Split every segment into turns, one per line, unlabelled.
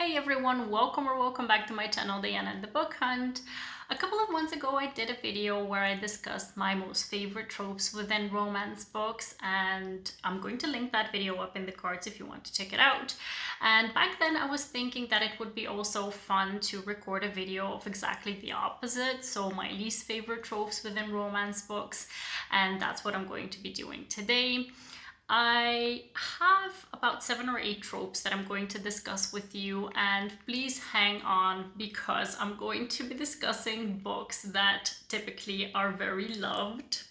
Hey everyone, welcome back to my channel, Giana and the Book Hunt. A couple of months ago I did a video where I discussed my most favorite tropes within romance books, and I'm going to link that video up in the cards if you want to check it out. And back then I was thinking that it would be also fun to record a video of exactly the opposite, so my least favorite tropes within romance books, and that's what I'm going to be doing today. I have about 7 or 8 tropes that I'm going to discuss with you, and please hang on because I'm going to be discussing books that typically are very loved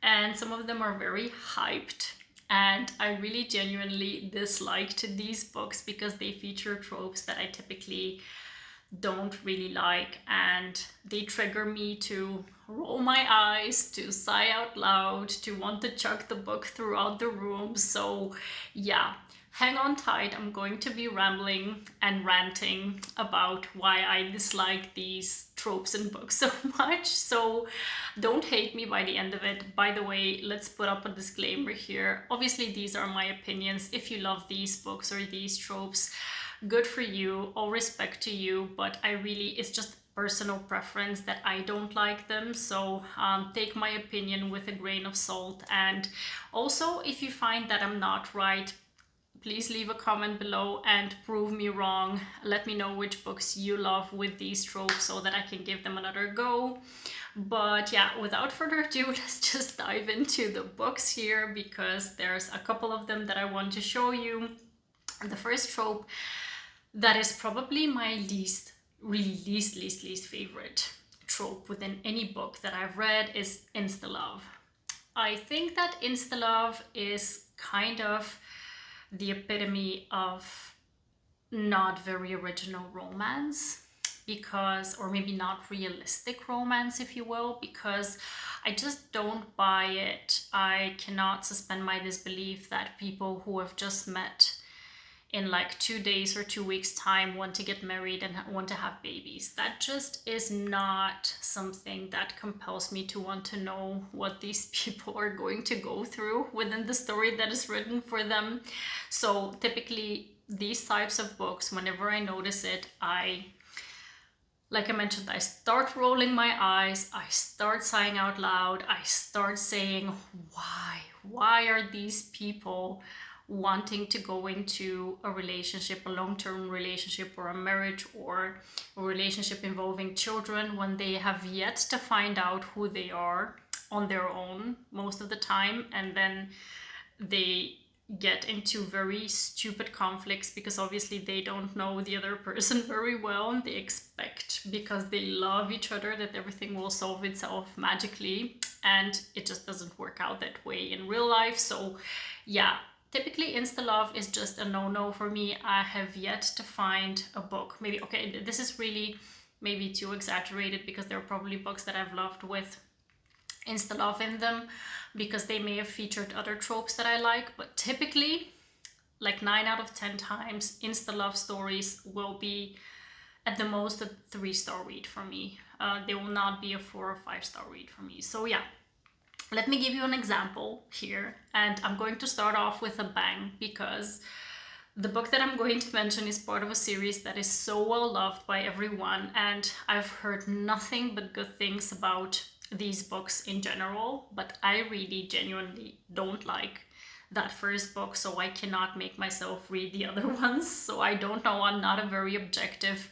and some of them are very hyped, and I really genuinely disliked these books because they feature tropes that I typically don't really like, and they trigger me to roll my eyes, to sigh out loud, to want to chuck the book throughout the room. So yeah, hang on tight. I'm going to be rambling and ranting about why I dislike these tropes in books so much, so don't hate me by the end of it. By the way, let's put up a disclaimer here. Obviously these are my opinions. If you love these books or these tropes, good for you, all respect to you, but it's just personal preference that I don't like them. So take my opinion with a grain of salt. And also, if you find that I'm not right, please leave a comment below and prove me wrong. Let me know which books you love with these tropes so that I can give them another go. But yeah, without further ado, let's just dive into the books here because there's a couple of them that I want to show you. The first trope that is probably my least favorite trope within any book that I've read is Insta Love. I think that Insta Love is kind of the epitome of not very original romance, because, or maybe not realistic romance, if you will, because I just don't buy it. I cannot suspend my disbelief that people who have just met in like 2 days or 2 weeks time want to get married and want to have babies. That just is not something that compels me to want to know what these people are going to go through within the story that is written for them. So typically these types of books, whenever I notice it, like I mentioned, I start rolling my eyes, I start sighing out loud, I start saying, why are these people wanting to go into a relationship, a long-term relationship or a marriage or a relationship involving children, when they have yet to find out who they are on their own most of the time, and then they get into very stupid conflicts because obviously they don't know the other person very well, and they expect, because they love each other, that everything will solve itself magically, and it just doesn't work out that way in real life. So yeah, typically Insta Love is just a no-no for me. I have yet to find a book, maybe, okay, this is really maybe too exaggerated because there are probably books that I've loved with Insta Love in them because they may have featured other tropes that I like, but typically like 9 out of 10 times Insta Love stories will be at the most a 3-star read for me. They will not be a 4 or 5-star read for me. So yeah, let me give you an example here, and I'm going to start off with a bang because the book that I'm going to mention is part of a series that is so well loved by everyone, and I've heard nothing but good things about these books in general, but I really genuinely don't like that first book, so I cannot make myself read the other ones. So I don't know, I'm not a very objective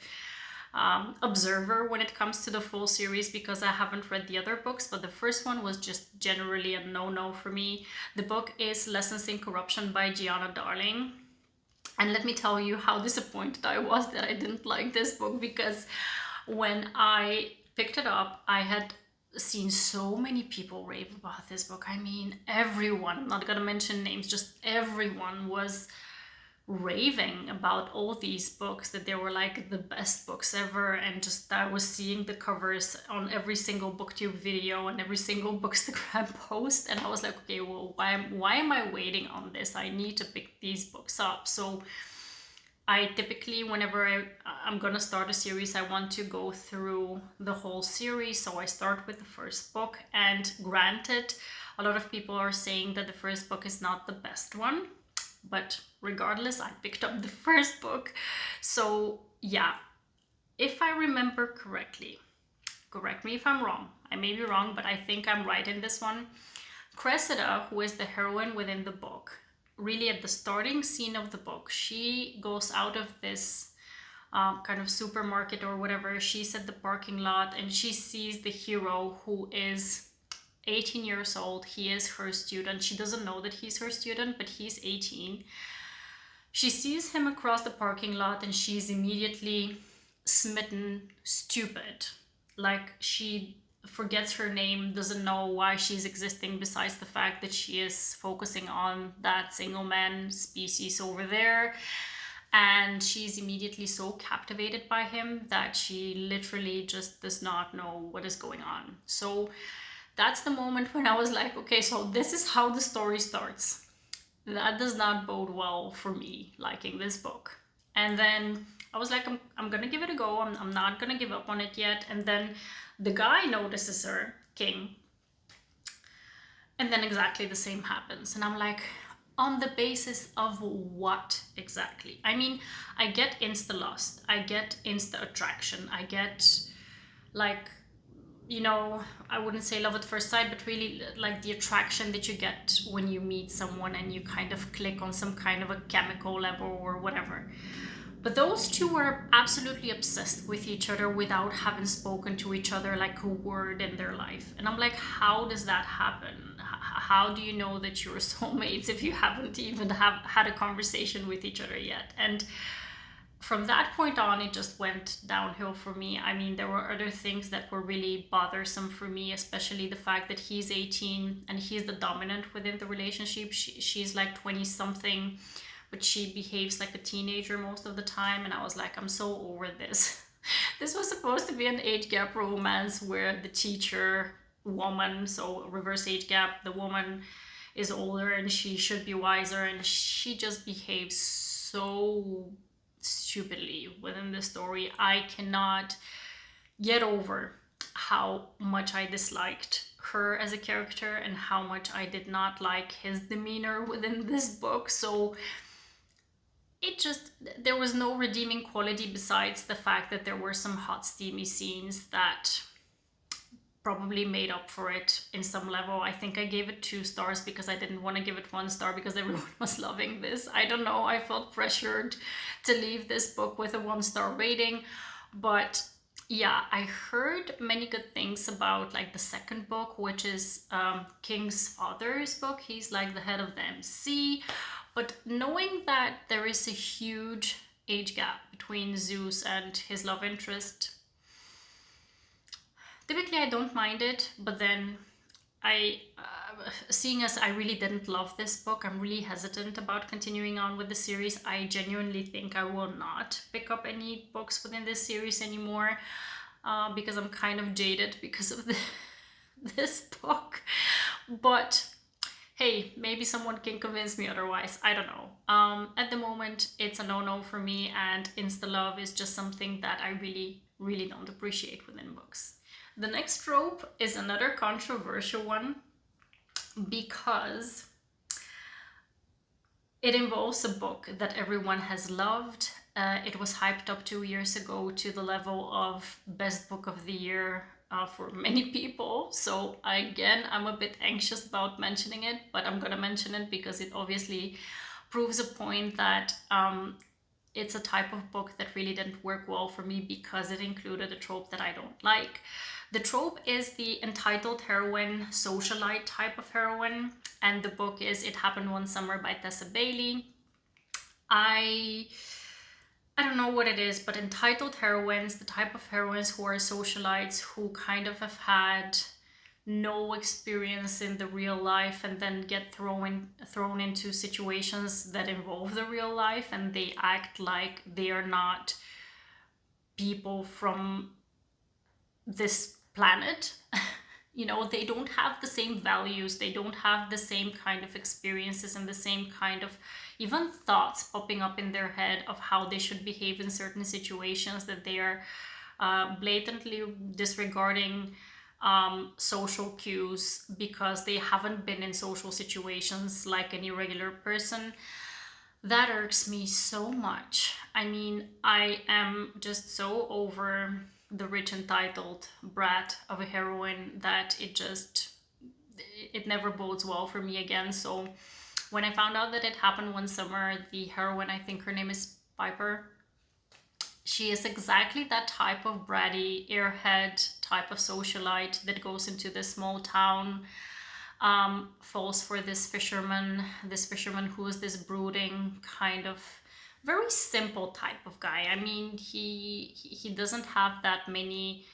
observer when it comes to the full series because I haven't read the other books, but the first one was just generally a no-no for me. The book is Lessons in Corruption by Giana, Darlin. And let me tell you how disappointed I was that I didn't like this book, because when I picked it up, I had seen so many people rave about this book. I mean, everyone, I'm not gonna mention names, just everyone was raving about all these books, that they were like the best books ever, and just I was seeing the covers on every single booktube video and every single bookstagram post, and I was like, okay, well, why am I waiting on this? I need to pick these books up. So I typically, whenever I'm gonna start a series, I want to go through the whole series, so I start with the first book. And granted, a lot of people are saying that the first book is not the best one, But regardless, I picked up the first book. So yeah, if I remember correctly, correct me if I'm wrong, I may be wrong, but I think I'm right in this one. Cressida, who is the heroine within the book, really at the starting scene of the book, she goes out of this kind of supermarket or whatever. She's at the parking lot and she sees the hero, who is 18 years old. He is her student. She doesn't know that he's her student, but he's 18. She sees him across the parking lot and she's immediately smitten stupid. Like, she forgets her name, doesn't know why she's existing besides the fact that she is focusing on that single man species over there. And she's immediately so captivated by him that she literally just does not know what is going on. So that's the moment when I was like, okay, so this is how the story starts. That does not bode well for me liking this book. And then I was like, I'm gonna give it a go. I'm not gonna give up on it yet. And then the guy notices her, King. And then exactly the same happens. And I'm like, on the basis of what exactly? I mean, I get insta lust, I get insta attraction, I get, like, you know, I wouldn't say love at first sight, but really like the attraction that you get when you meet someone and you kind of click on some kind of a chemical level or whatever. But those two were absolutely obsessed with each other without having spoken to each other like a word in their life. And I'm like, how does that happen? How do you know that you're soulmates if you haven't even had a conversation with each other yet? And from that point on, it just went downhill for me. I mean, there were other things that were really bothersome for me, especially the fact that he's 18 and he's the dominant within the relationship. She's like 20 something, but she behaves like a teenager most of the time. And I was like, I'm so over this. This was supposed to be an age gap romance where the teacher woman, so reverse age gap, the woman is older and she should be wiser, and she just behaves so stupidly within the story. I cannot get over how much I disliked her as a character and how much I did not like his demeanor within this book. So it just, there was no redeeming quality besides the fact that there were some hot steamy scenes that probably made up for it in some level. I think I gave it 2 stars because I didn't want to give it 1 star because everyone was loving this. I don't know, I felt pressured to leave this book with a 1-star rating. But yeah, I heard many good things about like the second book, which is King's father's book. He's like the head of the MC. But knowing that there is a huge age gap between Zeus and his love interest, typically I don't mind it, but then seeing as I really didn't love this book, I'm really hesitant about continuing on with the series. I genuinely think I will not pick up any books within this series anymore because I'm kind of jaded because of this book. But hey, maybe someone can convince me otherwise. I don't know. At the moment, it's a no-no for me, and Insta Love is just something that I really, really don't appreciate within books. The next trope is another controversial one because it involves a book that everyone has loved. It was hyped up 2 years ago to the level of best book of the year for many people. So again, I'm a bit anxious about mentioning it, but I'm gonna mention it because it obviously proves a point that it's a type of book that really didn't work well for me because it included a trope that I don't like. The trope is the entitled heroine, socialite type of heroine, and the book is It Happened One Summer by Tessa Bailey. I don't know what it is, but entitled heroines, the type of heroines who are socialites, who kind of have had no experience in the real life and then get thrown into situations that involve the real life, and they act like they are not people from this planet. You know, they don't have the same values, they don't have the same kind of experiences and the same kind of even thoughts popping up in their head of how they should behave in certain situations, that they are blatantly disregarding social cues because they haven't been in social situations like any regular person. That irks me so much. I mean, I am just so over the rich entitled brat of a heroine that it never bodes well for me again. So when I found out that it happened one summer, the heroine, I think her name is Piper, she is exactly that type of bratty, airhead type of socialite that goes into this small town, falls for this fisherman who is this brooding kind of very simple type of guy. I mean, he doesn't have that many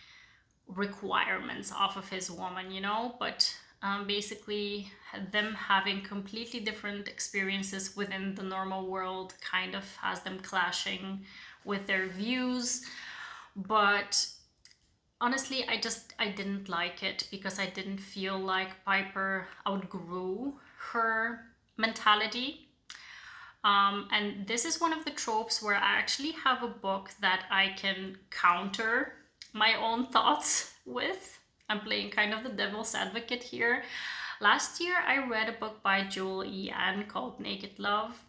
requirements off of his woman, but basically them having completely different experiences within the normal world kind of has them clashing with their views. But honestly, I didn't like it because I didn't feel like Piper outgrew her mentality. And this is one of the tropes where I actually have a book that I can counter my own thoughts with. I'm playing kind of the devil's advocate here. Last year, I read a book by Joel E. Ann called Naked Love.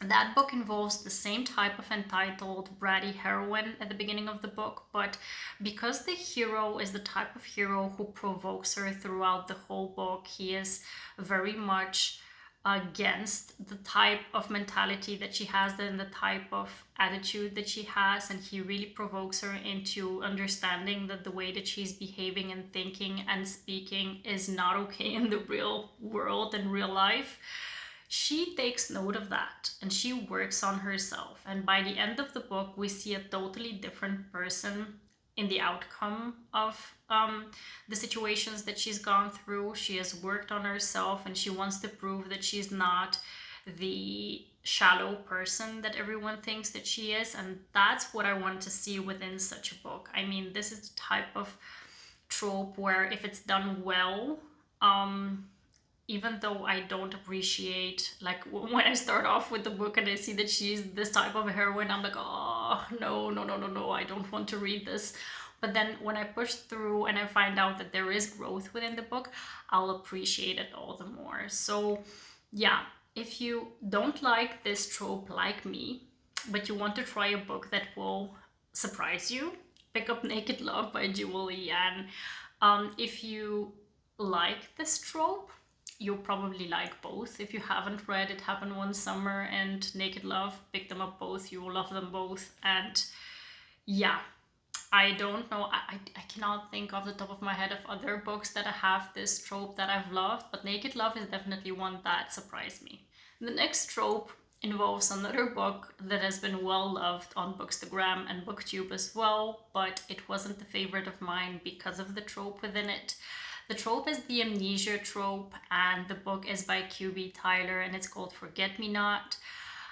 That book involves the same type of entitled bratty heroine at the beginning of the book, but because the hero is the type of hero who provokes her throughout the whole book, he is very much against the type of mentality that she has and the type of attitude that she has, and he really provokes her into understanding that the way that she's behaving and thinking and speaking is not okay in the real world and real life. She takes note of that and she works on herself. And by the end of the book, we see a totally different person in the outcome of the situations that she's gone through. She has worked on herself and she wants to prove that she's not the shallow person that everyone thinks that she is. And that's what I want to see within such a book. I mean, this is the type of trope where if it's done well, even though I don't appreciate, like when I start off with the book and I see that she's this type of heroine, I'm like, oh, no, no, no, no, no, I don't want to read this. But then when I push through and I find out that there is growth within the book, I'll appreciate it all the more. So, yeah, if you don't like this trope like me, but you want to try a book that will surprise you, pick up Naked Love by Julie. And if you like this trope, you'll probably like both. If you haven't read It Happened One Summer and Naked Love, pick them up both. You will love them both. And yeah, I don't know. I cannot think off the top of my head of other books that have this trope that I've loved, but Naked Love is definitely one that surprised me. The next trope involves another book that has been well loved on Bookstagram and Booktube as well, but it wasn't the favorite of mine because of the trope within it. The trope is the Amnesia trope, and the book is by QB Tyler, and it's called Forget Me Not.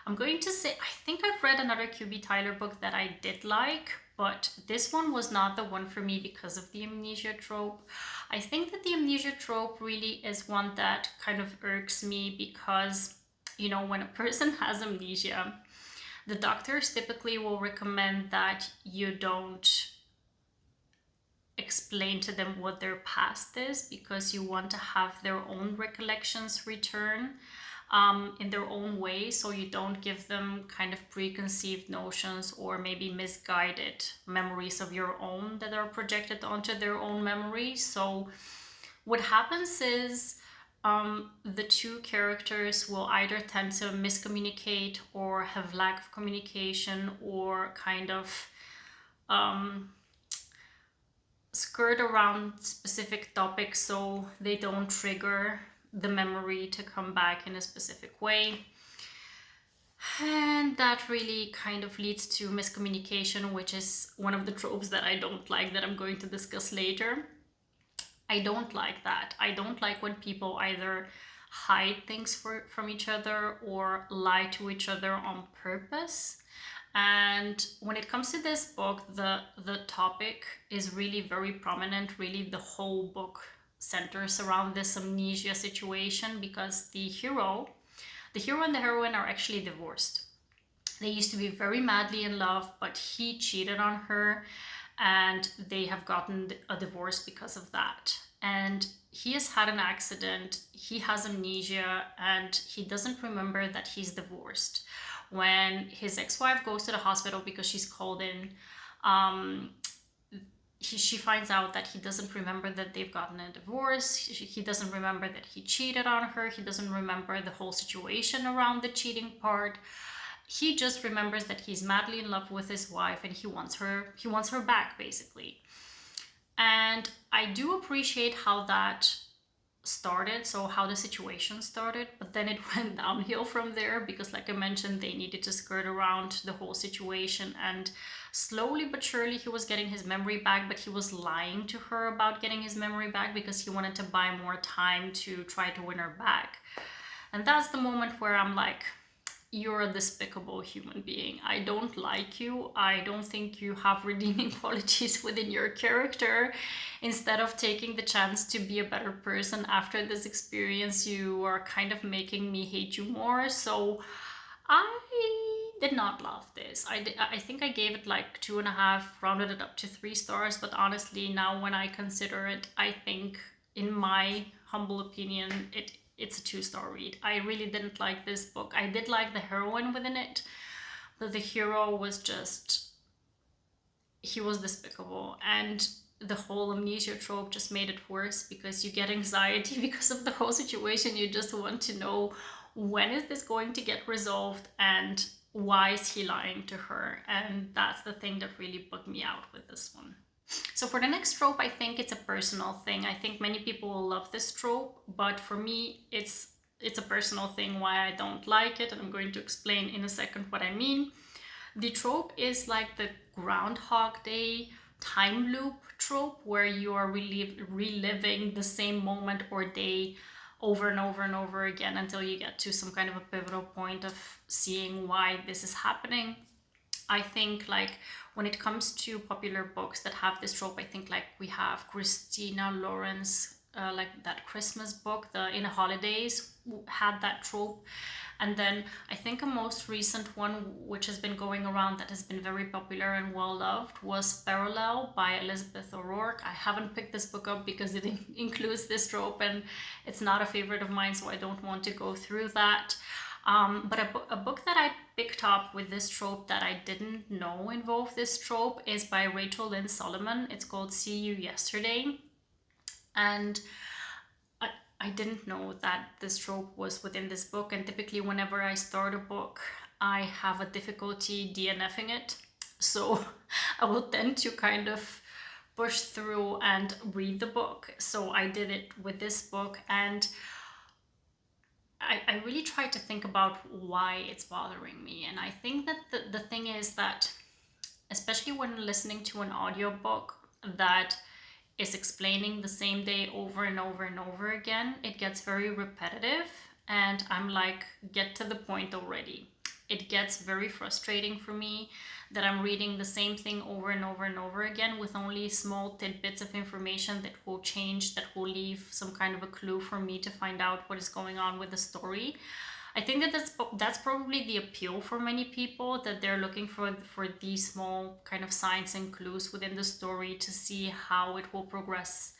I'm going to say, I think I've read another QB Tyler book that I did like, but this one was not the one for me because of the Amnesia trope. I think that the Amnesia trope really is one that kind of irks me because, when a person has amnesia, the doctors typically will recommend that you don't explain to them what their past is because you want to have their own recollections return in their own way, so you don't give them kind of preconceived notions or maybe misguided memories of your own that are projected onto their own memory. So what happens is the two characters will either tend to miscommunicate or have lack of communication or kind of skirt around specific topics so they don't trigger the memory to come back in a specific way. And that really kind of leads to miscommunication, which is one of the tropes that I don't like, that I'm going to discuss later. I don't like that. I don't like when people either hide things from each other or lie to each other on purpose. And when it comes to this book, the topic is really very prominent. Really, the whole book centers around this amnesia situation because the hero and the heroine are actually divorced. They used to be very madly in love, but he cheated on her and they have gotten a divorce because of that. and he has had an accident, he has amnesia, and he doesn't remember that he's divorced. When his ex-wife goes to the hospital because she's called in, um, she finds out that he doesn't remember that they've gotten a divorce. He doesn't remember that he cheated on her. He doesn't remember the whole situation around the cheating part. He just remembers that he's madly in love with his wife and he wants her back, basically. And I do appreciate how that started, so how the situation started, but then it went downhill from there because, like I mentioned, they needed to skirt around the whole situation, and slowly but surely he was getting his memory back, but he was lying to her about getting his memory back because he wanted to buy more time to try to win her back. And that's the moment where I'm like, you're a despicable human being. I don't like you. I don't think you have redeeming qualities within your character. Instead of taking the chance to be a better person after this experience, you are kind of making me hate you more. So I did not love this. I think I gave it like 2.5, rounded it up to 3 stars. But honestly, now when I consider it, I think, in my humble opinion, it's a 2-star read. I really didn't like this book. I did like the heroine within it, but the hero was just, he was despicable. And the whole amnesia trope just made it worse because you get anxiety because of the whole situation. You just want to know, when is this going to get resolved and why is he lying to her? And that's the thing that really bugged me out with this one. So for the next trope, I think it's a personal thing. I think many people will love this trope, but for me, it's a personal thing why I don't like it, and I'm going to explain in a second what I mean. The trope is like the Groundhog Day time loop trope, where you are reliving the same moment or day over and over and over again until you get to some kind of a pivotal point of seeing why this is happening. I think, like, when it comes to popular books that have this trope, I think like we have Christina Lauren's like that Christmas book, the In a Holidays, had that trope. And then I think a most recent one which has been going around that has been very popular and well loved was Parallel by Elizabeth O'Rourke. I haven't picked this book up because it includes this trope and it's not a favorite of mine, so I don't want to go through that. But a book that I picked up with this trope that I didn't know involved this trope is by Rachel Lynn Solomon. It's called See You Yesterday. And I didn't know that this trope was within this book. And typically whenever I start a book, I have a difficulty DNFing it. So I will tend to kind of push through and read the book. So I did it with this book, and I really tried to think about why it's bothering me. And I think that the thing is that, especially when listening to an audiobook that is explaining the same day over and over and over again, it gets very repetitive. And I'm like, get to the point already. It gets very frustrating for me that I'm reading the same thing over and over and over again with only small tidbits of information that will change, that will leave some kind of a clue for me to find out what is going on with the story. I think that that's probably the appeal for many people, that they're looking for these small kind of signs and clues within the story to see how it will progress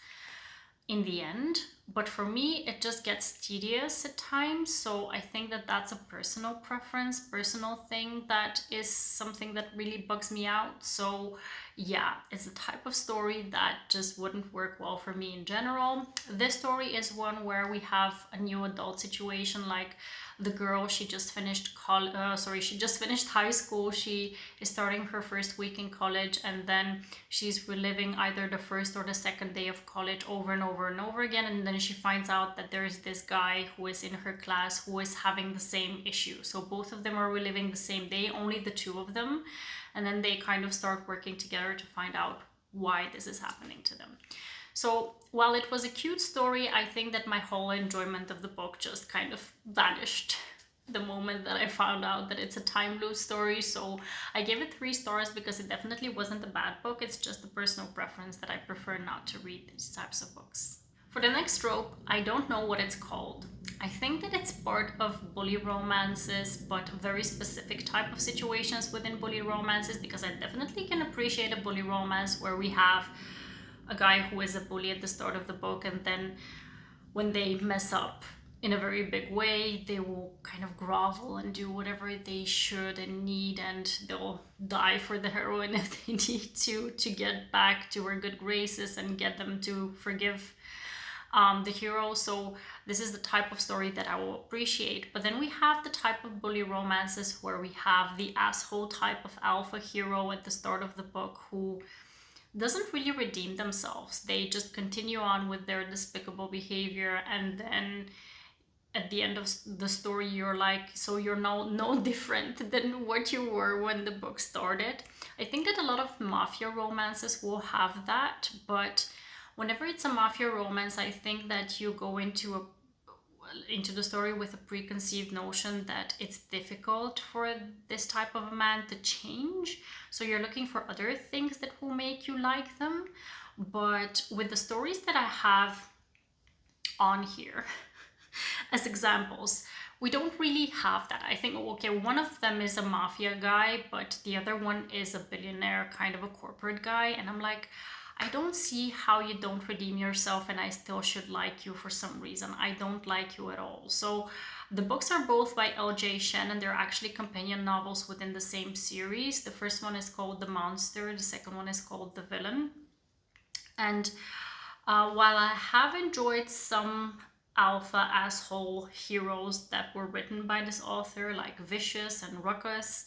in the end. But for me, it just gets tedious at times. So I think that that's a personal preference, personal thing that is something that really bugs me out. So yeah, it's a type of story that just wouldn't work well for me in general. This story is one where we have a new adult situation, like the girl, she just finished high school. She is starting her first week in college, and then she's reliving either the first or the second day of college over and over and over again. And then she finds out that there is this guy who is in her class who is having the same issue. So both of them are reliving the same day, only the two of them. And then they kind of start working together to find out why this is happening to them. So while it was a cute story, I think that my whole enjoyment of the book just kind of vanished the moment that I found out that it's a time loop story. So I gave it 3 stars because it definitely wasn't a bad book. It's just a personal preference that I prefer not to read these types of books. For the next trope, I don't know what it's called. I think that it's part of bully romances, but very specific type of situations within bully romances, because I definitely can appreciate a bully romance where we have a guy who is a bully at the start of the book, and then when they mess up in a very big way, they will kind of grovel and do whatever they should and need, and they'll die for the heroine if they need to get back to her good graces and get them to forgive the hero. So this is the type of story that I will appreciate. But then we have the type of bully romances where we have the asshole type of alpha hero at the start of the book who doesn't really redeem themselves. They just continue on with their despicable behavior, and then at the end of the story you're like, so you're no different than what you were when the book started. I think that a lot of mafia romances will have that, but whenever it's a mafia romance, I think that you go into the story with a preconceived notion that it's difficult for this type of a man to change. So you're looking for other things that will make you like them. But with the stories that I have on here as examples, we don't really have that. I think, okay, one of them is a mafia guy, but the other one is a billionaire, kind of a corporate guy. And I'm like, I don't see how you don't redeem yourself and I still should like you for some reason. I don't like you at all. So the books are both by L.J. Shen, and they're actually companion novels within the same series. The first one is called The Monster. The second one is called The Villain. And while I have enjoyed some alpha asshole heroes that were written by this author, like Vicious and Ruckus,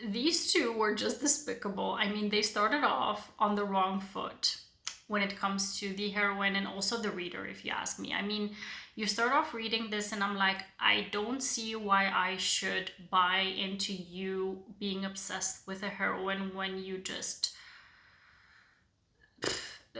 these two were just despicable. I mean, they started off on the wrong foot when it comes to the heroine and also the reader, if you ask me. I mean, you start off reading this and I'm like, I don't see why I should buy into you being obsessed with a heroine when you just...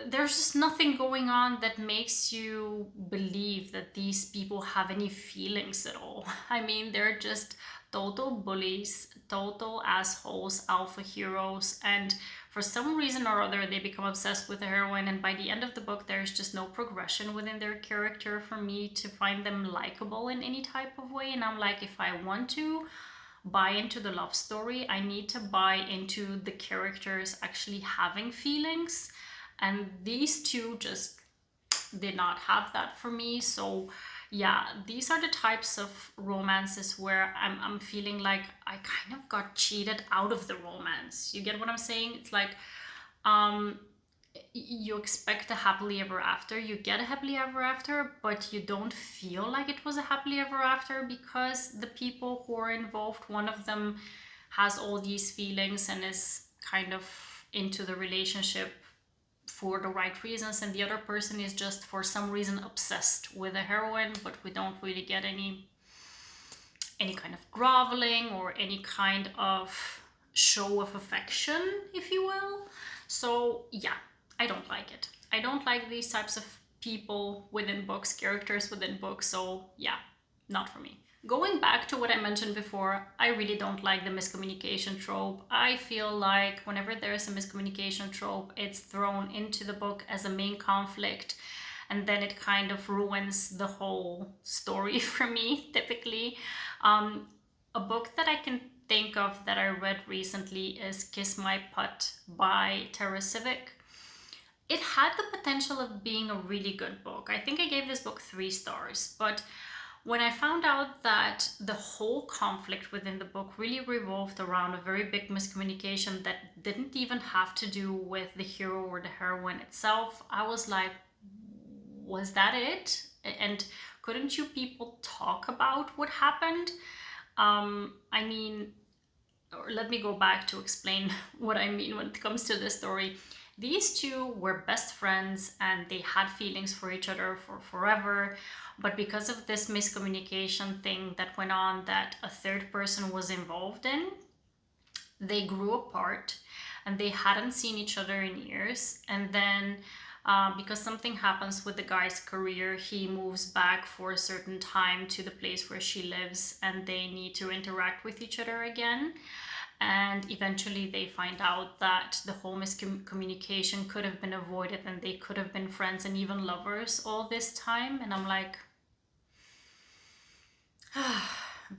There's just nothing going on that makes you believe that these people have any feelings at all. I mean, they're just total bullies, total assholes, alpha heroes, and for some reason or other they become obsessed with the heroine, and by the end of the book there's just no progression within their character for me to find them likable in any type of way. And I'm like, if I want to buy into the love story, I need to buy into the characters actually having feelings, and these two just did not have that for me. So yeah, these are the types of romances where I'm feeling like I kind of got cheated out of the romance. You get what I'm saying? It's like you expect a happily ever after, you get a happily ever after, but you don't feel like it was a happily ever after because the people who are involved, one of them has all these feelings and is kind of into the relationship for the right reasons, and the other person is just for some reason obsessed with a heroine, but we don't really get any kind of groveling or any kind of show of affection, if you will. So yeah, I don't like it. I don't like these types of people within books, characters within books. So yeah, not for me. Going back to what I mentioned before, I really don't like the miscommunication trope. I feel like whenever there's a miscommunication trope, it's thrown into the book as a main conflict, and then it kind of ruins the whole story for me, typically. A book that I can think of that I read recently is Kiss My Putt by Sivec. It had the potential of being a really good book. I think I gave this book 3 stars, but when I found out that the whole conflict within the book really revolved around a very big miscommunication that didn't even have to do with the hero or the heroine itself, I was like, was that it? And couldn't you people talk about what happened? I mean, or let me go back to explain what I mean when it comes to this story. These two were best friends and they had feelings for each other for forever. But because of this miscommunication thing that went on that a third person was involved in, they grew apart and they hadn't seen each other in years. And then because something happens with the guy's career, he moves back for a certain time to the place where she lives and they need to interact with each other again. And eventually they find out that the whole miscommunication could have been avoided and they could have been friends and even lovers all this time. And I'm like,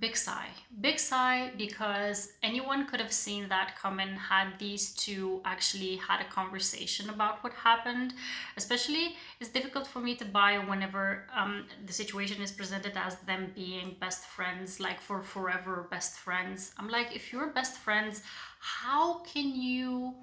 big sigh. Big sigh, because anyone could have seen that coming had these two actually had a conversation about what happened. Especially, it's difficult for me to buy whenever the situation is presented as them being best friends, like for forever best friends. I'm like, if you're best friends, how can you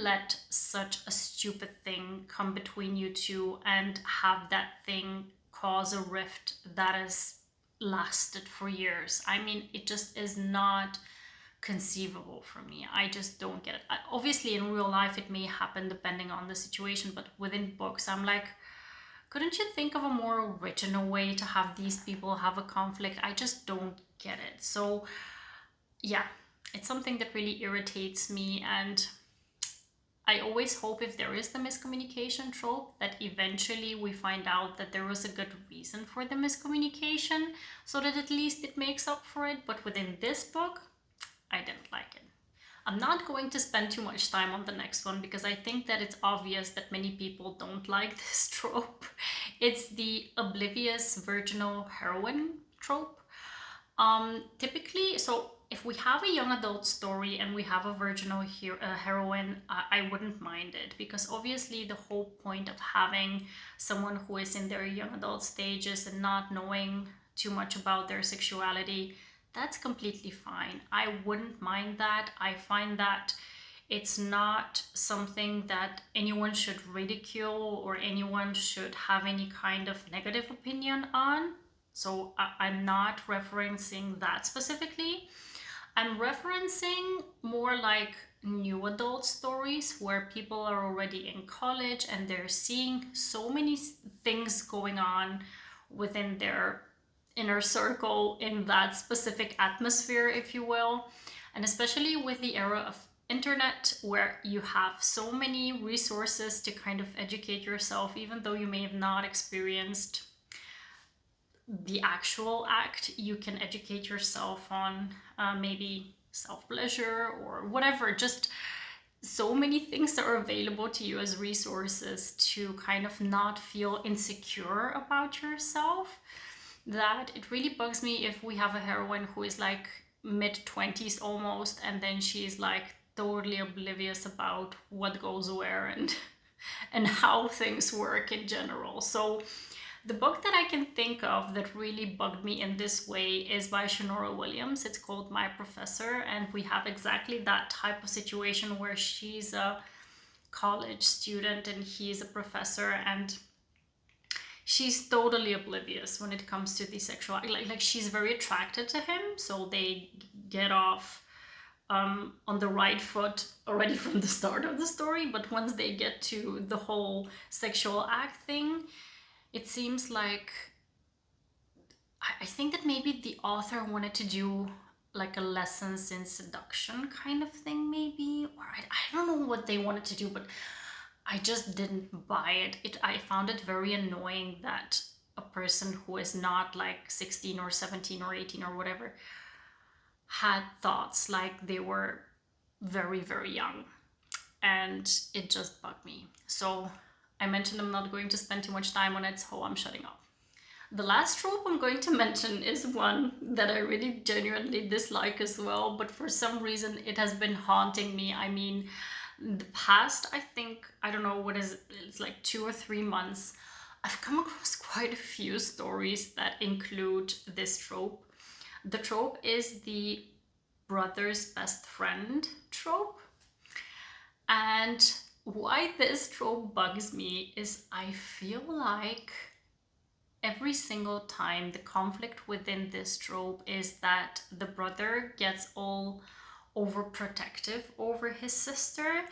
let such a stupid thing come between you two and have that thing cause a rift that has lasted for years? I mean, it just is not conceivable for me. I just don't get it. Obviously, in real life, it may happen depending on the situation, but within books, I'm like, couldn't you think of a more original way to have these people have a conflict? I just don't get it. So, yeah, it's something that really irritates me, and I always hope, if there is the miscommunication trope, that eventually we find out that there was a good reason for the miscommunication, so that at least it makes up for it. But within this book, I didn't like it. I'm not going to spend too much time on the next one because I think that it's obvious that many people don't like this trope. It's the oblivious virginal heroine trope. Typically, so if we have a young adult story and we have a virginal heroine, I wouldn't mind it, because obviously the whole point of having someone who is in their young adult stages and not knowing too much about their sexuality, that's completely fine. I wouldn't mind that. I find that it's not something that anyone should ridicule or anyone should have any kind of negative opinion on. So I'm not referencing that specifically. I'm referencing more like new adult stories where people are already in college and they're seeing so many things going on within their inner circle in that specific atmosphere, if you will. And especially with the era of internet, where you have so many resources to kind of educate yourself, even though you may have not experienced the actual act, you can educate yourself on maybe self-pleasure or whatever. Just so many things that are available to you as resources to kind of not feel insecure about yourself, that it really bugs me if we have a heroine who is like mid-20s almost, and then she's like totally oblivious about what goes where and how things work in general. So the book that I can think of that really bugged me in this way is by Shanora Williams. It's called My Professor, and we have exactly that type of situation where she's a college student and he's a professor, and she's totally oblivious when it comes to the sexual, like she's very attracted to him, so they get off on the right foot already from the start of the story. But once they get to the whole sexual act thing, it seems like I think that maybe the author wanted to do like a lessons in seduction kind of thing, maybe, or I don't know what they wanted to do, but I just didn't buy it. I found it very annoying that a person who is not like 16 or 17 or 18 or whatever had thoughts like they were very, very young. And it just bugged me. So I mentioned I'm not going to spend too much time on it, so I'm shutting up. The last trope I'm going to mention is one that I really genuinely dislike as well, but for some reason it has been haunting me. I mean, the past, I think, I don't know what is it, it's like 2 or 3 months, I've come across quite a few stories that include this trope. The trope is the brother's best friend trope. And why this trope bugs me is I feel like every single time the conflict within this trope is that the brother gets all overprotective over his sister,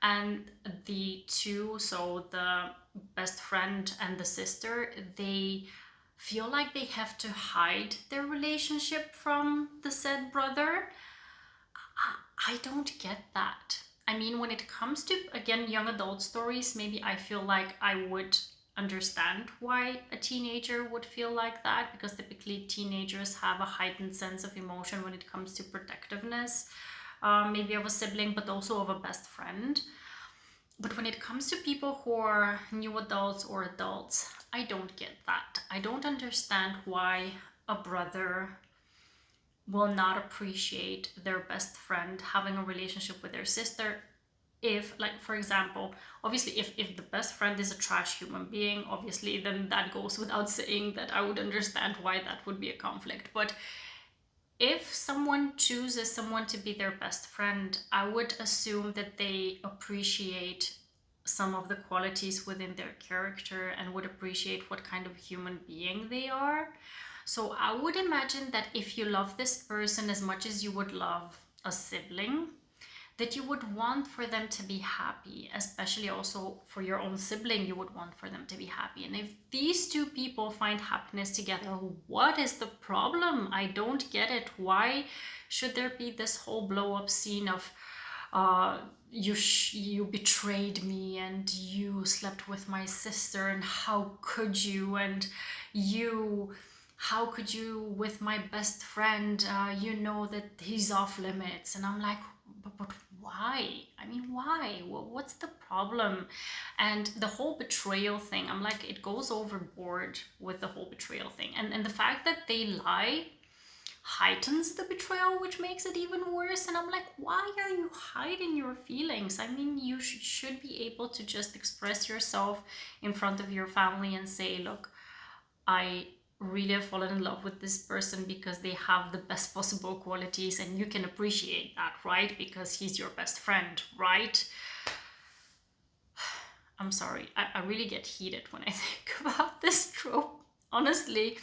and the two, so the best friend and the sister, they feel like they have to hide their relationship from the said brother. I don't get that. I mean, when it comes to, again, young adult stories, maybe I feel like I would understand why a teenager would feel like that, because typically teenagers have a heightened sense of emotion when it comes to protectiveness, maybe of a sibling, but also of a best friend. But when it comes to people who are new adults or adults, I don't get that. I don't understand why a brother will not appreciate their best friend having a relationship with their sister. If, like, for example, obviously if the best friend is a trash human being, obviously then that goes without saying that I would understand why that would be a conflict. But if someone chooses someone to be their best friend, I would assume that they appreciate some of the qualities within their character and would appreciate what kind of human being they are. So I would imagine that if you love this person as much as you would love a sibling, that you would want for them to be happy, especially also for your own sibling, you would want for them to be happy. And if these two people find happiness together, what is the problem? I don't get it. Why should there be this whole blow up scene of you betrayed me and you slept with my sister and how could you, and you how could you with my best friend, you know that he's off limits. And I'm like, but why? I mean, why? What's the problem? And the whole betrayal thing, I'm like, it goes overboard with the whole betrayal thing. And the fact that they lie heightens the betrayal, which makes it even worse. And I'm like, why are you hiding your feelings? I mean, you should be able to just express yourself in front of your family and say, look, I really have fallen in love with this person because they have the best possible qualities, and you can appreciate that, right? Because he's your best friend, right? I'm sorry, I really get heated when I think about this trope. Honestly,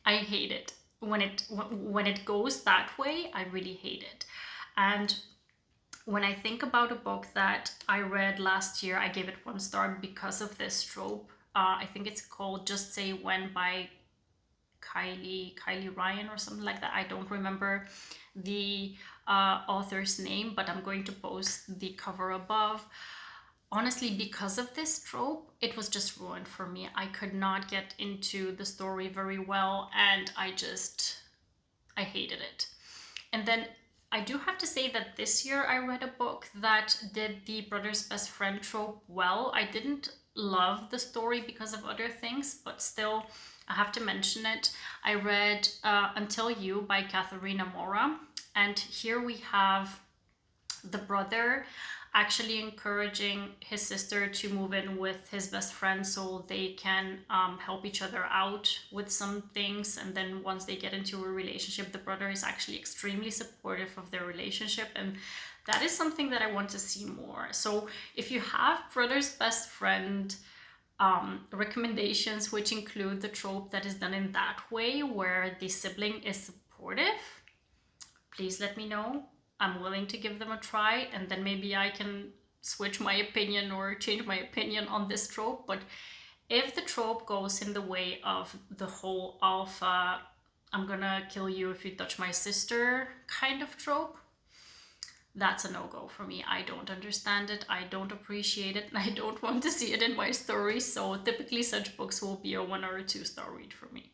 I hate it. When it goes that way, I really hate it. And when I think about a book that I read last year, I gave it 1 star because of this trope. I think it's called Just Say When by Kaylee Ryan or something like that. I don't remember the author's name, but I'm going to post the cover above. Honestly, because of this trope, it was just ruined for me. I could not get into the story very well, and I hated it. And then I do have to say that this year I read a book that did the brother's best friend trope well. I didn't love the story because of other things, but still, I have to mention it. I read Until You by Catharina Maura, and here we have the brother actually encouraging his sister to move in with his best friend so they can help each other out with some things. And then once they get into a relationship, the brother is actually extremely supportive of their relationship, and that is something that I want to see more. So if you have brother's best friend recommendations which include the trope that is done in that way, where the sibling is supportive, please let me know. I'm willing to give them a try, and then maybe I can switch my opinion or change my opinion on this trope. But if the trope goes in the way of the whole alpha, I'm gonna kill you if you touch my sister kind of trope, that's a no-go for me. I don't understand it, I don't appreciate it, and I don't want to see it in my stories. So typically such books will be a 1 or a 2 star read for me.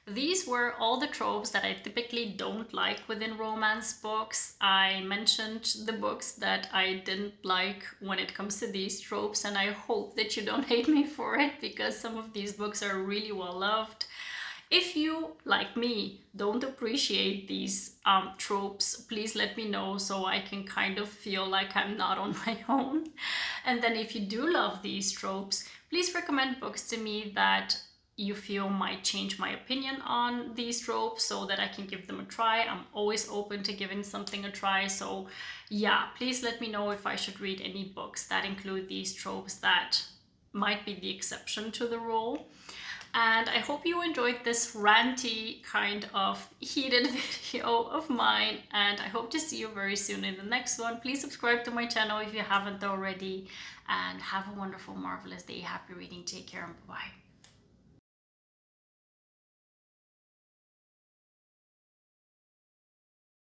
These were all the tropes that I typically don't like within romance books. I mentioned the books that I didn't like when it comes to these tropes, and I hope that you don't hate me for it, because some of these books are really well loved. If you, like me, don't appreciate these tropes, please let me know so I can kind of feel like I'm not on my own. And then if you do love these tropes, please recommend books to me that you feel might change my opinion on these tropes so that I can give them a try. I'm always open to giving something a try. So yeah, please let me know if I should read any books that include these tropes that might be the exception to the rule. And I hope you enjoyed this ranty kind of heated video of mine, and I hope to see you very soon in the next one. Please subscribe to my channel if you haven't already, and have a wonderful, marvelous day. Happy reading. Take care, and bye-bye.